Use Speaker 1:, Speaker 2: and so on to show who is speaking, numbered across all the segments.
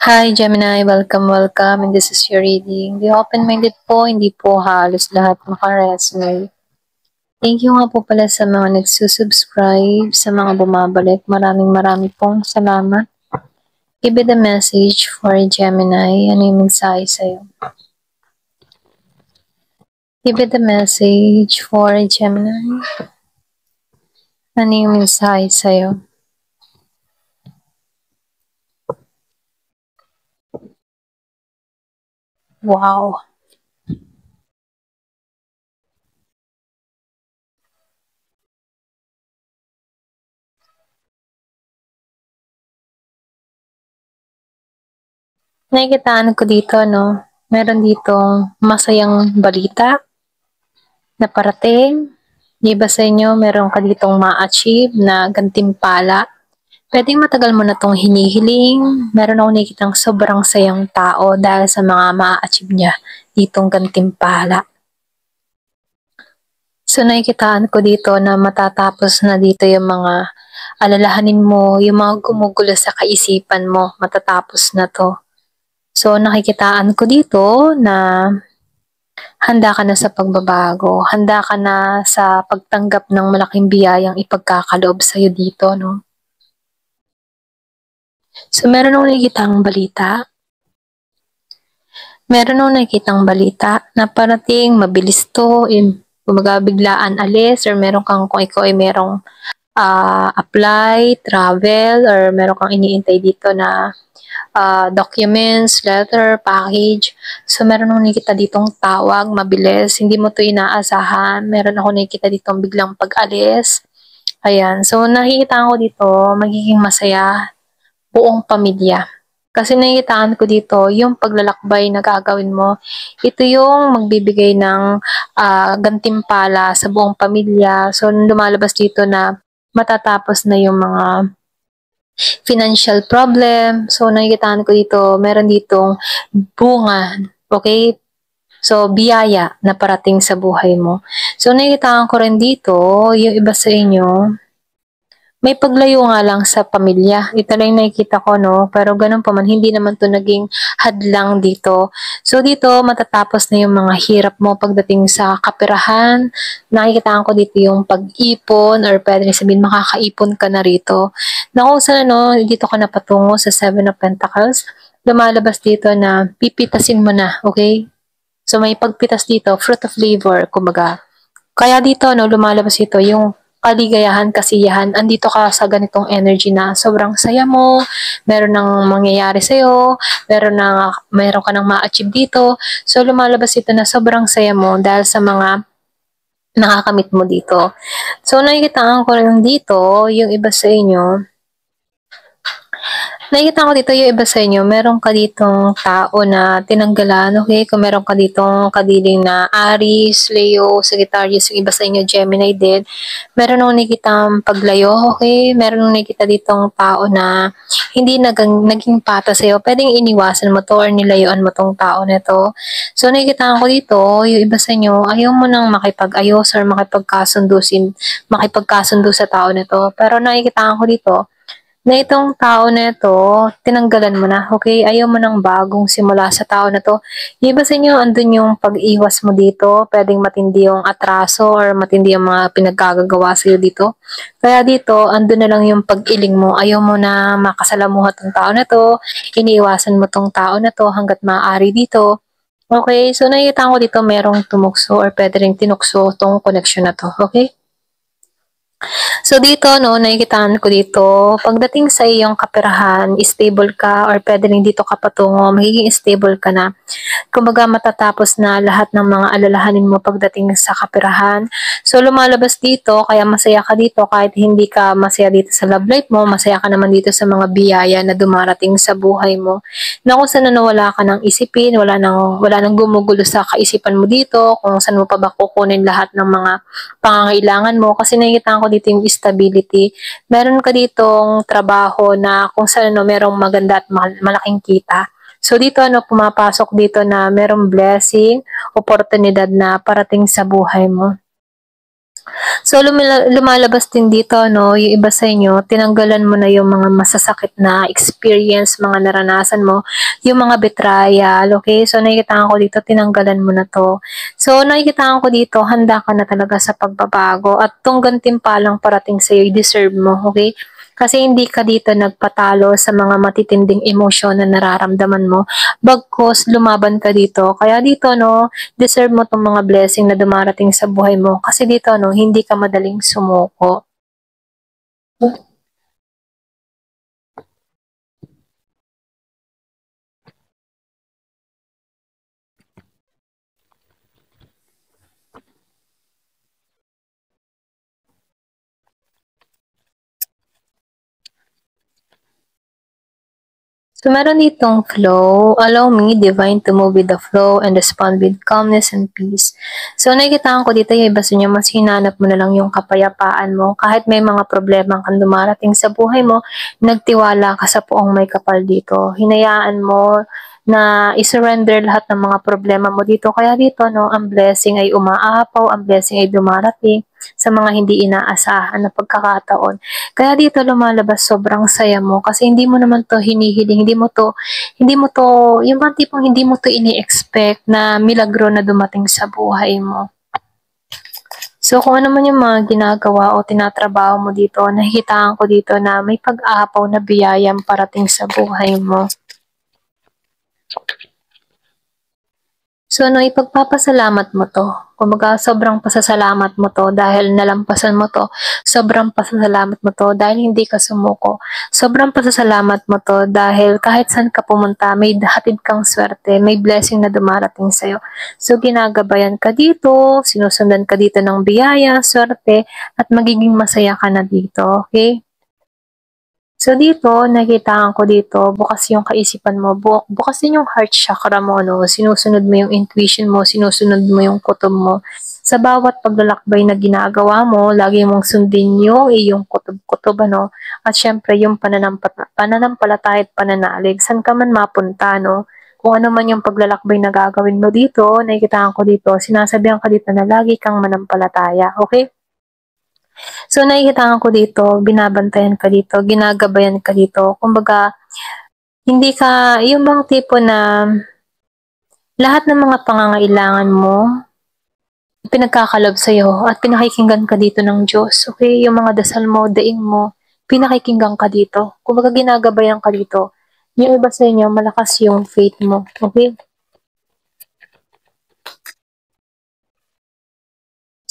Speaker 1: Hi Gemini, welcome, and this is your reading. The open-minded po, hindi po halos lahat makaresonate. Thank you nga po pala sa mga nagsusubscribe, sa mga bumabalik. Maraming pong salamat. Give it a message for Gemini. Ano yung mensahe sa'yo? Give it a message for Gemini. Ano yung mensahe sa'yo? Wow. Nakikitaan ko dito, no? Meron ditong masayang balita na parating. Iba sa inyo, meron ka ditong ma-achieve na gantimpala. Pwedeng matagal mo na itong hinihiling. Meron ako nakikitang sobrang sayang tao dahil sa mga ma-achieve niya ditong gantimpala. So nakikitaan ko dito na matatapos na dito yung mga alalahanin mo, yung mga gumugulo sa kaisipan mo, matatapos na to. So nakikitaan ko dito na handa ka na sa pagbabago, handa ka na sa pagtanggap ng malaking biyayang ipagkakaloob sa'yo dito, no? So, meron akong nakikitang balita. Na parating, mabilis to, biglaan alis, or meron kang, kung ikaw ay merong apply, travel, or meron kang iniintay dito na documents, letter, package. So, meron akong nakikita ditong tawag, mabilis. Hindi mo to inaasahan. Meron akong nakikita ditong biglang pag-alis. Ayan. So, nakikita ko dito, magiging masaya buong pamilya. Kasi nakikitaan ko dito, yung paglalakbay na gagawin mo, ito yung magbibigay ng gantimpala sa buong pamilya. So, lumalabas dito na matatapos na yung mga financial problem. So, nakikitaan ko dito, meron ditong bunga, okay? So, biyaya na parating sa buhay mo. So, nakikitaan ko rin dito, yung iba sa inyo, may paglayo nga lang sa pamilya. Ito lang yung nakikita ko, no? Pero ganun pa man, hindi naman to naging hadlang dito. So, dito, matatapos na yung mga hirap mo pagdating sa kaperahan. Nakikita ko dito yung pag-ipon or pwede rin sabihin, makakaipon ka na rito. Na kung saan, no, dito ka napatungo sa Seven of Pentacles, lumalabas dito na pipitasin mo na, okay? So, may pagpitas dito, fruit of labor, kumbaga. Kaya dito, no, lumalabas ito yung kaligayahan, kasiyahan, andito ka sa ganitong energy na sobrang saya mo, meron nang mangyayari sa'yo, meron ka nang ma-achieve dito. So, lumalabas ito na sobrang saya mo dahil sa mga nakakamit mo dito. So, nakikitaan ko rin dito, yung iba sa inyo, nakikita ko dito yung iba sa inyo, meron ka ditong tao na tinanggalan, okay? Kung meron ka ditong kadiling na Aries, Leo, Sagittarius, yung iba sa inyo, Gemini din. Meron akong nakikitang paglayo, okay? Meron akong nakikita ditong tao na hindi naging pata sa'yo. Pwedeng iniwasan mo to or nilayuan mo tong tao na to. So, nakikita ko dito, yung iba sa inyo, ayaw mo nang makipag-ayos or makipagkasundo sa tao na to. Pero nakikita ko dito, na itong tao na ito, tinanggalan mo na, okay? Ayaw mo ng bagong simula sa tao na to. Iba sa inyo, andun yung pag-iwas mo dito, pwedeng matindi yung atraso or matindi yung mga pinagkagagawa sa'yo dito. Kaya dito, andun na lang yung pag-iling mo. Ayaw mo na makasalamuha tong tao na to, iniiwasan mo tong tao na to hanggat maaari dito. Okay, so nakikita ko dito merong tumukso or pwede rin tinukso tong connection na to, okay? So dito, no, nakikitaan ko dito, pagdating sa iyong kaperahan, stable ka or pwede rin dito ka patungo, magiging stable ka na. Kumbaga matatapos na lahat ng mga alalahanin mo pagdating sa kaperahan. So lumalabas dito, kaya masaya ka dito kahit hindi ka masaya dito sa love life mo, masaya ka naman dito sa mga biyaya na dumarating sa buhay mo. Na kung saan nawala ka ng isipin, wala nang gumugulo sa kaisipan mo dito, kung saan mo pa ba kukunin lahat ng mga pangangailangan mo. Kasi nakikita ko dito yung stability. Meron ka ditong trabaho na kung saan merong maganda at malaking kita. So dito pumapasok dito na merong blessing, oportunidad na parating sa buhay mo. So, lumalabas din dito, no, yung iba sa inyo, tinanggalan mo na yung mga masasakit na experience, mga naranasan mo, yung mga betrayal, okay? So, nakikita ko dito, tinanggalan mo na to. So, nakikita ko dito, handa ka na talaga sa pagbabago at tong gantimpalang parating sa'yo, deserve mo, okay? Kasi hindi ka dito nagpatalo sa mga matitinding emosyon na nararamdaman mo. Bagkus, lumaban ka dito. Kaya dito, no, deserve mo tong mga blessing na dumarating sa buhay mo. Kasi dito, no, hindi ka madaling sumuko. So, meron ditong flow. Allow me, divine, to move with the flow and respond with calmness and peace. So, nakikita ko dito yung iba sa inyo, mas hinanap mo na lang yung kapayapaan mo. Kahit may mga problema kang dumarating sa buhay mo, nagtiwala ka sa poong may kapal dito. Hinayaan mo na isurrender lahat ng mga problema mo dito. Kaya dito, no, ang blessing ay umaapaw, ang blessing ay dumarating sa mga hindi inaasahan na pagkakataon. Kaya dito lumalabas sobrang saya mo kasi hindi mo naman to hinihiling, hindi mo to, yung bang tipong hindi mo to ini-expect na milagro na dumating sa buhay mo. So kung ano man yung mga ginagawa o tinatrabaho mo dito, nakikitaan ko dito na may pag-aapaw na biyayang parating sa buhay mo. So, ano, ipagpapasalamat mo to. Kumbaga, sobrang pasasalamat mo to dahil nalampasan mo to. Sobrang pasasalamat mo to dahil hindi ka sumuko. Sobrang pasasalamat mo to dahil kahit saan ka pumunta, may hatid kang swerte, may blessing na dumarating sa'yo. So, ginagabayan ka dito, sinusundan ka dito ng biyaya, swerte, at magiging masaya ka na dito. Okay? So dito, nakikitaan ko dito, bukas yung kaisipan mo, bukas din yung heart chakra mo, no? Sinusunod mo yung intuition mo, sinusunod mo yung kutob mo. Sa bawat paglalakbay na ginagawa mo, lagi mong sundin yung iyong kutob-kutob, ano? At syempre, yung pananampalataya at pananalig, saan ka man mapunta, no? Kung ano man yung paglalakbay na gagawin mo dito, nakikitaan ko dito, sinasabihan ka dito na lagi kang manampalataya, okay? So, nakikita ko dito, binabantayan ka dito, ginagabayan ka dito. Kumbaga, hindi ka, yung bang tipo na lahat ng mga pangangailangan mo, pinagkakalob sa'yo at pinakikinggan ka dito ng Diyos. Okay? Yung mga dasal mo, daing mo, pinakikinggan ka dito. Kumbaga, ginagabayan ka dito. Yung iba sa inyo, malakas yung faith mo. Okay?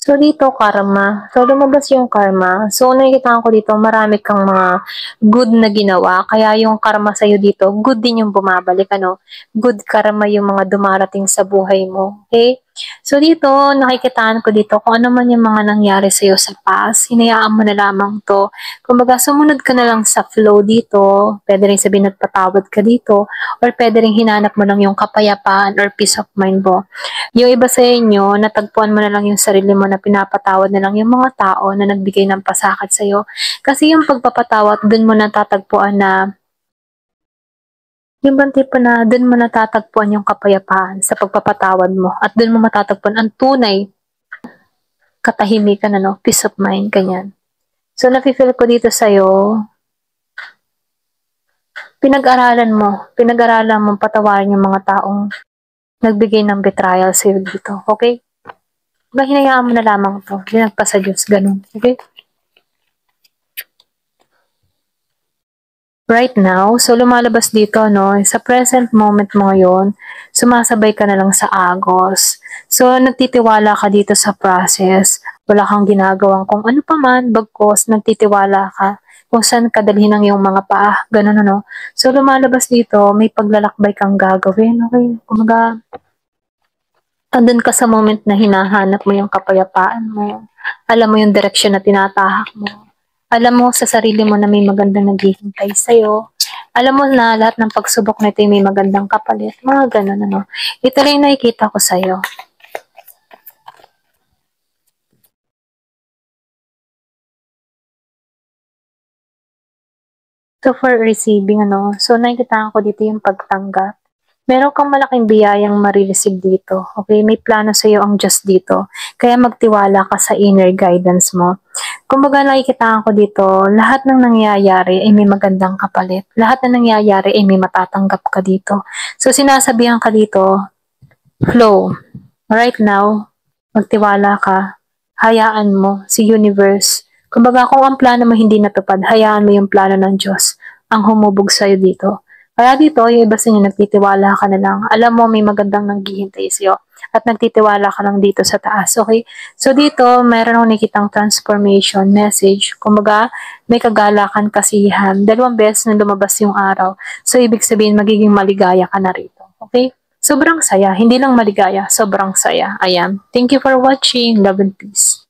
Speaker 1: So, dito, karma. So, lumabas yung karma. So, nakikita ko dito, marami kang mga good na ginawa. Kaya yung karma sa'yo dito, good din yung bumabalik. Ano? Good karma yung mga dumarating sa buhay mo. Okay? So, dito, nakikitaan ko dito kung ano man yung mga nangyari sa'yo sa past. Hinayaan mo na lamang to. Kumbaga, sumunod ka na lang sa flow dito. Pwede rin sabihin nagpatawad ka dito. Or pwede rin hinanap mo lang yung kapayapaan or peace of mind mo. Yung iba sa inyo, natagpuan mo na lang yung sarili mo na pinapatawad na lang yung mga tao na nagbigay ng pasakit sa'yo. Kasi yung pagpapatawad, dun mo natatagpuan na, yung bang tipo na dun mo natatagpuan yung kapayapaan sa pagpapatawad mo. At dun mo matatagpuan ang tunay katahimikan, ano, peace of mind, ganyan. So, nafe-feel ko dito sa'yo, pinag-aralan mo patawarin yung mga taong nagbigay ng betrayal sa'yo dito. Okay? Hinayaan mo na lamang to. Dinagpa sa Diyos. Ganun. Okay? Right now, so lumalabas dito, no, sa present moment mo ngayon, sumasabay ka na lang sa agos. So, nagtitiwala ka dito sa process. Wala kang ginagawang kung ano pa man, bagkos, nagtitiwala ka kung saan kadalhin ang iyong mga paa. Ganun, ano. So, lumalabas dito, may paglalakbay kang gagawin. Okay? Kumaga, andun ka sa moment na hinahanap mo yung kapayapaan mo. Alam mo yung direksyon na tinatahak mo. Alam mo sa sarili mo na may magandang naghihintay sa'yo. Alam mo na lahat ng pagsubok na ito may magandang kapalit. Mga ganun, ano. Ito rin yung nakikita ko sa'yo. So, for receiving, ano, so nakikita ko dito yung pagtanggap. meron kang malaking biyayang marireceive dito. Okay? May plano sa iyo ang Diyos dito. Kaya magtiwala ka sa inner guidance mo. Kumbaga nakikita ko dito, lahat ng nangyayari ay may magandang kapalit. Lahat ng nangyayari ay may matatanggap ka dito. So sinasabihan ka dito, flow. Right now, magtiwala ka. Hayaan mo si universe. Kumbaga kung ang plano mo hindi natupad, hayaan mo yung plano ng Diyos ang humubog sa'yo dito. Kaya dito, yung iba sa inyo, nagtitiwala ka na lang. Alam mo, may magandang naghihintay sa'yo. At nagtitiwala ka lang dito sa taas, okay? So dito, mayroon akong nakitang transformation message. Kumbaga, may kagalakan, kasiyahan. 2 beses na lumabas yung araw. So, ibig sabihin, magiging maligaya ka na rito. Okay? Sobrang saya. Hindi lang maligaya, sobrang saya. Ayan. Thank you for watching. Love and peace.